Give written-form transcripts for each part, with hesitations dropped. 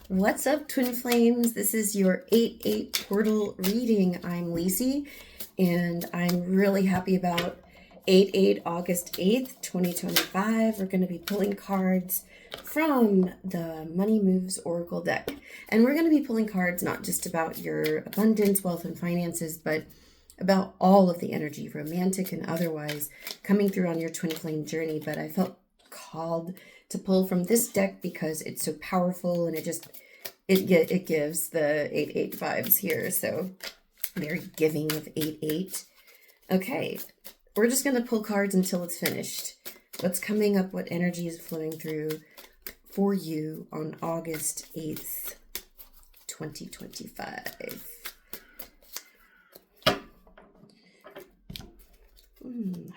What's up, Twin Flames? This is your 8/8 portal reading. I'm Lacey, and I'm really happy about 8/8 August 8th, 2025. We're going to be pulling cards from the Money Moves Oracle deck. And we're going to be pulling cards not just about your abundance, wealth, and finances, but about all of the energy, romantic and otherwise, coming through on your Twin Flame journey. But I felt called to pull from this deck because it's so powerful and it gives the 8/8 vibes here. So very giving of 8/8. Okay, we're just going to pull cards until it's finished. What's coming up, what energy is flowing through for you on August 8th, 2025.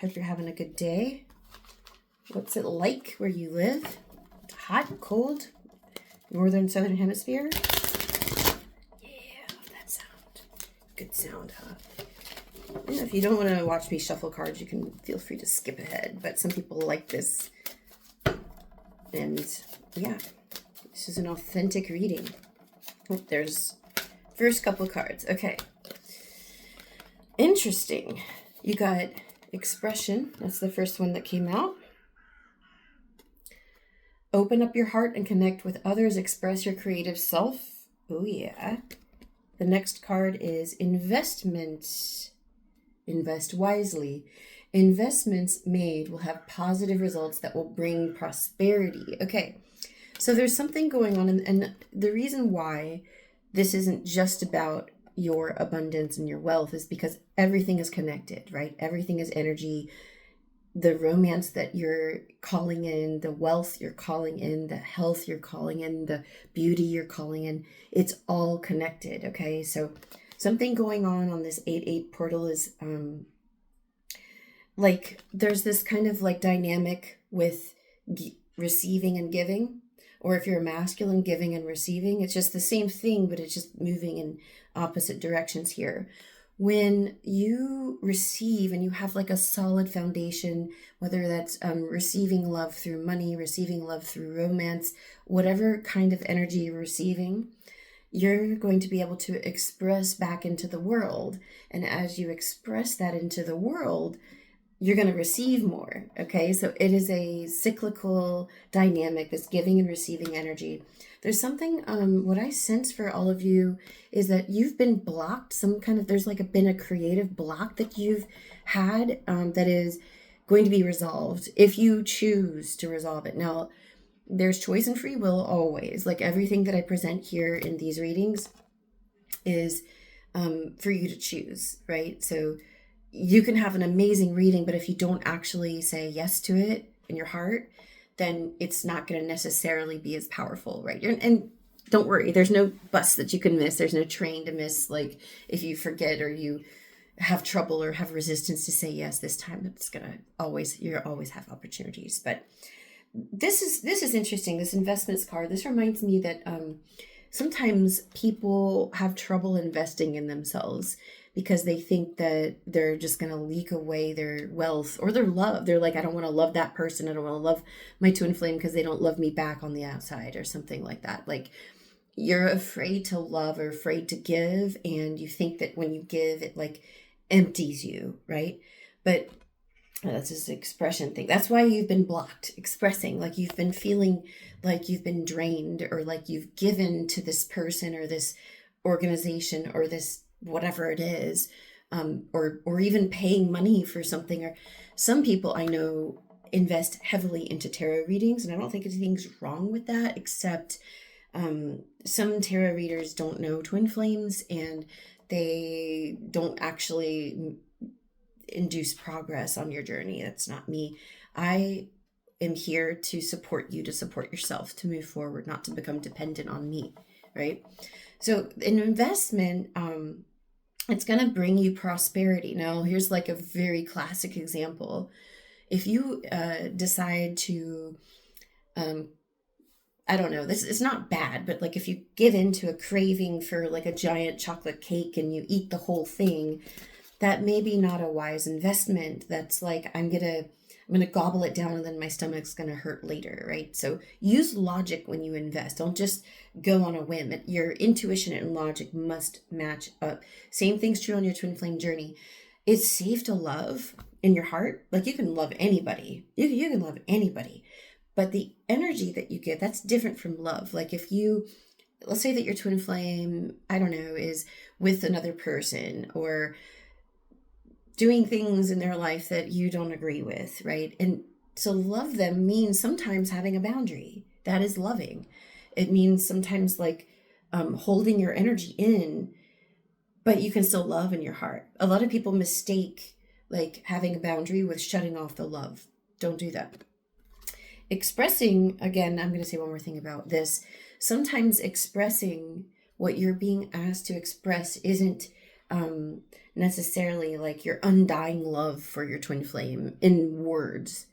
Hope you're having a good day. What's it like where you live? Hot, cold, northern, southern hemisphere? Yeah, that sound. Good sound, huh? And if you don't want to watch me shuffle cards, you can feel free to skip ahead. But some people like this. And yeah, this is an authentic reading. Oh, there's first couple cards. Okay. Interesting. You got expression. That's the first one that came out. Open up your heart and connect with others. Express your creative self. Oh, yeah. The next card is investment. Invest wisely. Investments made will have positive results that will bring prosperity. Okay, so there's something going on. And the reason why this isn't just about your abundance and your wealth is because everything is connected, right? Everything is energy. The romance that you're calling in, the wealth you're calling in, the health you're calling in, the beauty you're calling in, it's all connected, okay? So something going on this 8/8 portal is like there's this kind of like dynamic with receiving and giving, or if you're a masculine, giving and receiving, it's just the same thing, but it's just moving in opposite directions here. When you receive and you have like a solid foundation, whether that's receiving love through money, receiving love through romance, whatever kind of energy you're receiving, you're going to be able to express back into the world. And as you express that into the world, you're going to receive more. Okay, so it is a cyclical dynamic, this giving and receiving energy. There's something, what I sense for all of you is that you've been blocked, there's like been a creative block that you've had that is going to be resolved if you choose to resolve it. Now, there's choice and free will always. Like everything that I present here in these readings is for you to choose, right? So you can have an amazing reading, but if you don't actually say yes to it in your heart, then it's not going to necessarily be as powerful, right? And don't worry, there's no bus that you can miss. There's no train to miss. Like if you forget or you have trouble or have resistance to say yes this time, it's gonna you always have opportunities. But this is interesting. This investments card. This reminds me that sometimes people have trouble investing in themselves because they think that they're just going to leak away their wealth or their love. They're like, I don't want to love that person. I don't want to love my twin flame because they don't love me back on the outside or something like that. Like you're afraid to love or afraid to give. And you think that when you give, it like empties you, right? But that's this expression thing. That's why you've been blocked expressing, like you've been feeling like you've been drained or like you've given to this person or this organization or this whatever it is, or even paying money for something. Or some people I know invest heavily into tarot readings, and I don't think anything's wrong with that, except some tarot readers don't know twin flames and they don't actually induce progress on your journey. That's not me. I am here to support you, to support yourself, to move forward, not to become dependent on me, right? So an investment, it's going to bring you prosperity. Now, here's like a very classic example. If you decide to, I don't know, this is not bad, but like if you give into a craving for like a giant chocolate cake and you eat the whole thing, that may be not a wise investment. That's like, I'm going I'm going to gobble it down and then my stomach's going to hurt later, right? So use logic when you invest. Don't just go on a whim. Your intuition and logic must match up. Same thing's true on your twin flame journey. It's safe to love in your heart. Like, you can love anybody. You can love anybody. But the energy that you give, that's different from love. Like, if you, let's say that your twin flame, I don't know, is with another person or doing things in their life that you don't agree with, right? And to love them means sometimes having a boundary. That is loving. It means sometimes like holding your energy in, but you can still love in your heart. A lot of people mistake like having a boundary with shutting off the love. Don't do that. Expressing, again, I'm going to say one more thing about this. Sometimes expressing what you're being asked to express isn't necessarily like your undying love for your twin flame in words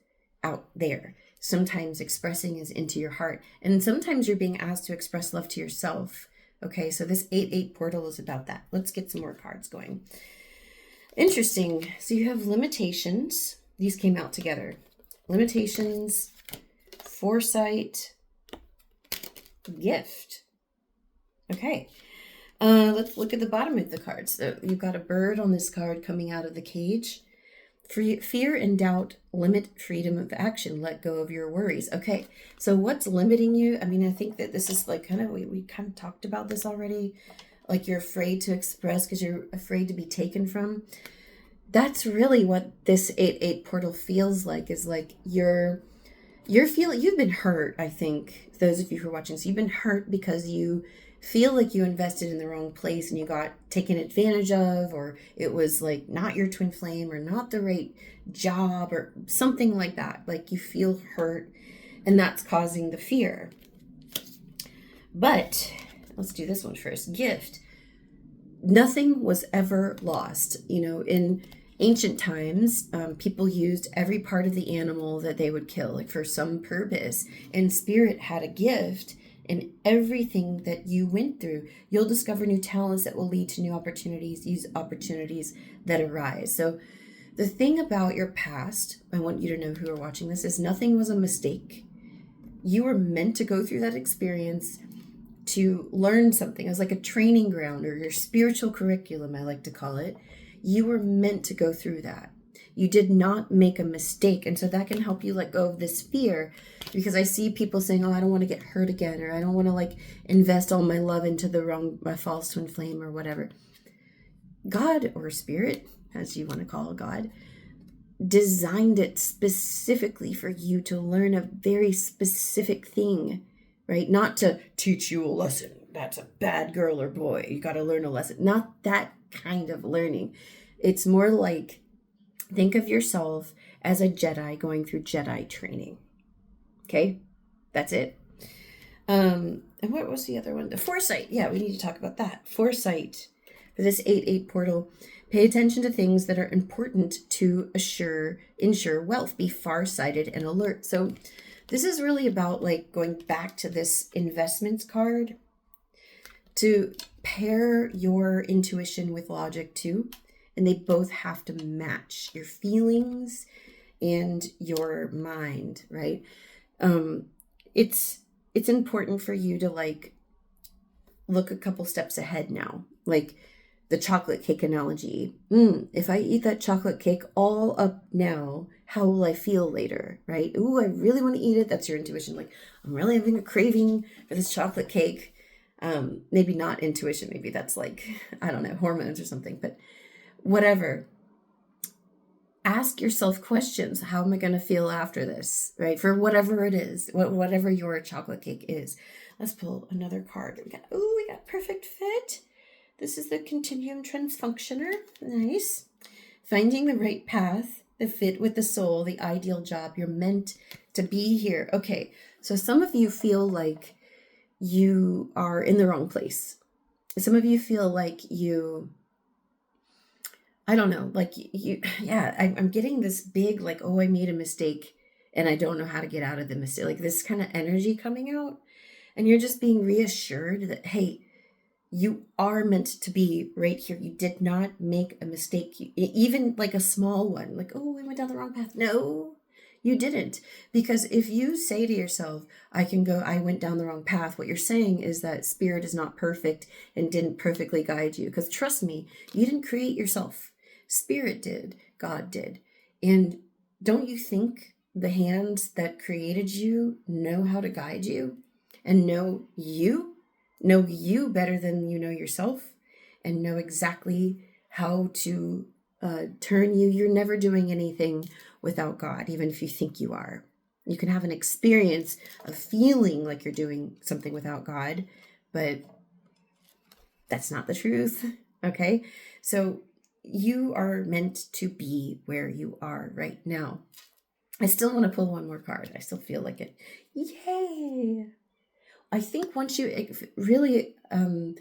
out there. Sometimes expressing is into your heart, and sometimes you're being asked to express love to yourself. Okay, so this 8-8 portal is about that. Let's get some more cards going. Interesting. So you have limitations. These came out together. Limitations, foresight, gift. Okay. Let's look at the bottom of the cards. So you've got a bird on this card coming out of the cage. Fear and doubt limit freedom of action. Let go of your worries. Okay, so what's limiting you? I mean, I think that this is like kind of, we kind of talked about this already. Like, you're afraid to express because you're afraid to be taken from. That's really what this 8-8 portal feels like, is like you've been hurt, I think. Those of you who are watching, so you've been hurt because you feel like you invested in the wrong place and you got taken advantage of, or it was like not your twin flame or not the right job or something like that. Like, you feel hurt and that's causing the fear. But let's do this one first. Gift. Nothing was ever lost. You know, in ancient times, people used every part of the animal that they would kill, like for some purpose, and spirit had a gift. In everything that you went through, you'll discover new talents that will lead to new opportunities, use opportunities that arise. So the thing about your past, I want you to know who are watching this, is nothing was a mistake. You were meant to go through that experience to learn something. It was like a training ground, or your spiritual curriculum, I like to call it. You were meant to go through that. You did not make a mistake. And so that can help you let go of this fear, because I see people saying, oh, I don't want to get hurt again, or I don't want to like invest all my love into my false twin flame or whatever. God, or spirit, as you want to call God, designed it specifically for you to learn a very specific thing, right? Not to teach you a lesson. That's a bad girl or boy. You got to learn a lesson. Not that kind of learning. It's more like, think of yourself as a Jedi going through Jedi training. Okay, that's it. And what was the other one? The foresight. Yeah, we need to talk about that. Foresight for this 8-8 portal. Pay attention to things that are important to ensure wealth. Be farsighted and alert. So this is really about like going back to this investments card, to pair your intuition with logic too. And they both have to match your feelings and your mind, right? It's important for you to like look a couple steps ahead now. Like the chocolate cake analogy. If I eat that chocolate cake all up now, how will I feel later, right? Ooh, I really want to eat it. That's your intuition. Like, I'm really having a craving for this chocolate cake. Maybe not intuition. Maybe that's like, I don't know, hormones or something, but whatever. Ask yourself questions. How am I going to feel after this, right? For whatever it is, whatever your chocolate cake is. Let's pull another card. We got perfect fit. This is the Continuum Transfunctioner. Nice. Finding the right path, the fit with the soul, the ideal job. You're meant to be here. Okay, so some of you feel like you are in the wrong place. Some of you feel like I don't know, like I'm getting this big, like, oh, I made a mistake and I don't know how to get out of the mistake. Like this kind of energy coming out, and you're just being reassured that, hey, you are meant to be right here. You did not make a mistake. Even like a small one, like, oh, I went down the wrong path. No, You didn't. Because if you say to yourself, I went down the wrong path, what you're saying is that spirit is not perfect and didn't perfectly guide you. Because trust me, you didn't create yourself. Spirit did. God did. And don't you think the hands that created you know how to guide you and know you better than you know yourself, and know exactly how to turn you? You're never doing anything without God, even if you think you are. You can have an experience of feeling like you're doing something without God, but that's not the truth. Okay? So you are meant to be where you are right now. I still want to pull one more card. I still feel like it. Yay! I think once you really, the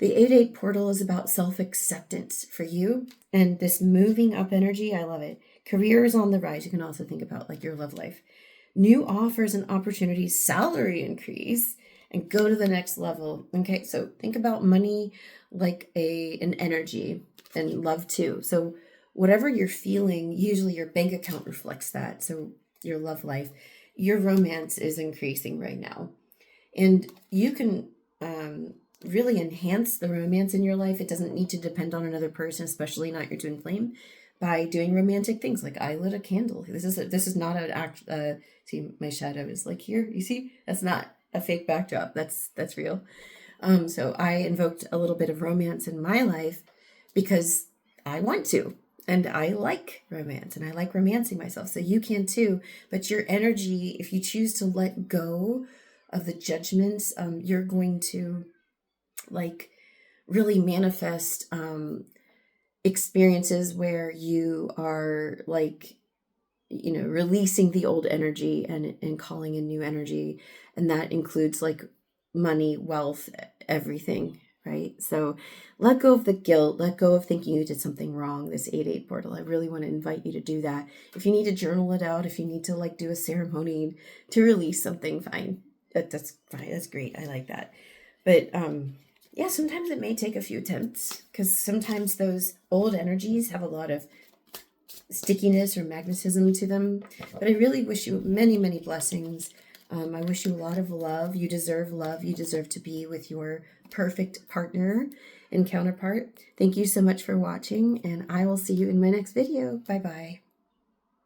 8-8 portal is about self-acceptance for you. And this moving up energy, I love it. Career is on the rise. You can also think about like your love life. New offers and opportunities, salary increase, and go to the next level. Okay, so think about money like an energy, and love too. So whatever you're feeling, usually your bank account reflects that. So your love life, your romance is increasing right now. And you can really enhance the romance in your life. It doesn't need to depend on another person, especially not your twin flame, by doing romantic things. Like I lit a candle. This is not an act. See, my shadow is like here. You see, that's not a fake backdrop. That's real. So I invoked a little bit of romance in my life because I want to. And I like romance, and I like romancing myself. So you can too. But your energy, if you choose to let go of the judgments, you're going to like really manifest experiences where you are like, releasing the old energy and calling in new energy. And that includes like money, wealth, everything. Right? So let go of the guilt, let go of thinking you did something wrong, this 8-8 portal. I really want to invite you to do that. If you need to journal it out, if you need to like do a ceremony to release something, fine. That's fine. That's great. I like that. But yeah, sometimes it may take a few attempts because sometimes those old energies have a lot of stickiness or magnetism to them. But I really wish you many, many blessings. I wish you a lot of love. You deserve love. You deserve to be with your perfect partner and counterpart. Thank you so much for watching, and I will see you in my next video. Bye-bye.